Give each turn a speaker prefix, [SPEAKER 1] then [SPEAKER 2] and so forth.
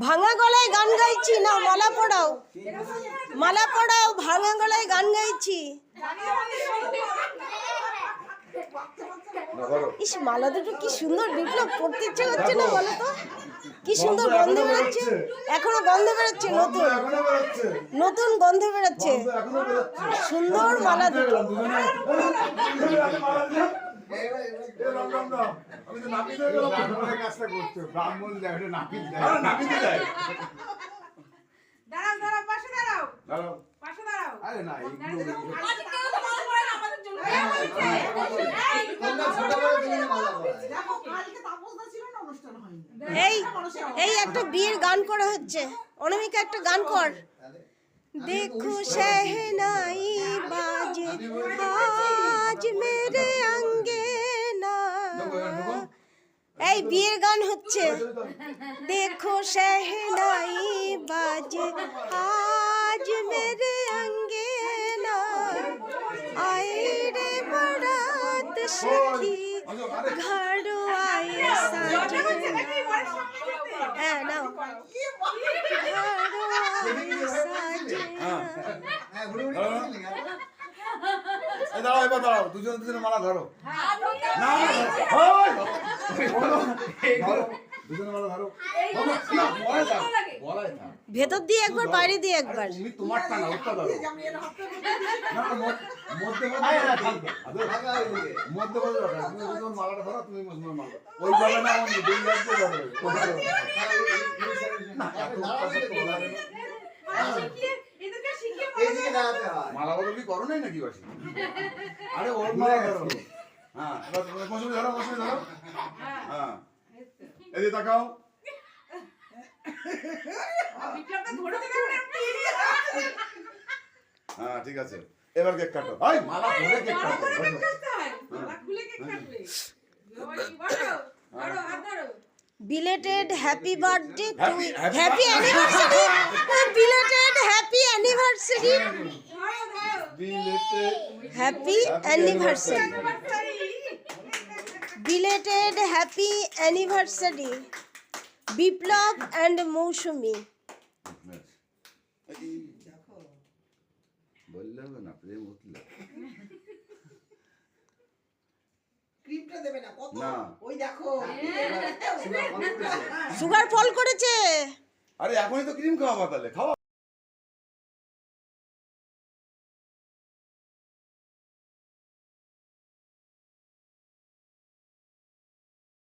[SPEAKER 1] ভাঙা গলায় গান গাইছি না, মালা পড়াও, মালা পড়াও, ভাঙা গলায় গান গাইছি। ইস, মালা দুটো কি সুন্দর, বিপ্লব পড়তে ইচ্ছে করছে না বলো তো? কি সুন্দর গন্ধ বেরোচ্ছে, এখনো গন্ধ বেরোচ্ছে, নতুন নতুন গন্ধ বেরোচ্ছে, সুন্দর মালা দুটো। এই এই একটা বিয়ের গান করা হচ্ছে, অনামিকা একটা গান কর। দেখো শহনাই বাজে আজ মেরে আঙ্গেনা, এই বিয়ের গান হচ্ছে। দেখো শহনাই বাজে আজ মেরে আঙ্গেনা, আয়ে রে বারাত সখী ঘরো আয়ে সাজে। হ্যাঁ নাও, ঘরো আয়ে সাজে।
[SPEAKER 2] দাঁড়াও, এবার দাঁড়াও, দুজন দুজনে মালা ধরো। না দুজনে মালা ধরো।
[SPEAKER 1] ভেতর দিয়ে একবার, বাইরে দিয়ে একবার।
[SPEAKER 2] তুমি তোমারটা না, ওটা ধরো। না মধ্যে মধ্যে তুমি দুজন মালাটা ধরো, তুমি তোমার মালা ওই বলে না, আমি দুই লাগতে ধরো। মালা বদলি করো নাই নাকি বাসি? আরে ওর মালা ধরো। হ্যাঁ, এবার মৌসুমি ধরো, মৌসুমি ধরো। হ্যাঁ, এই তাকাও। হ্যাঁ ঠিক আছে, এবার কেক কাটো। ভাই মালা ধরে কেক কাটো।
[SPEAKER 1] Belated happy birthday to happy anniversary, belated happy anniversary, happy anniversary, belated happy anniversary, Biplab and Mousumi.
[SPEAKER 2] বললাম না প্রেম হতলে
[SPEAKER 3] ক্রিমটা দেবে না, কত ওই দেখো
[SPEAKER 1] সুগার ফল করেছে।
[SPEAKER 2] আরে এখনই তো ক্রিম খাওয়াবা, তাহলে খাওয়া।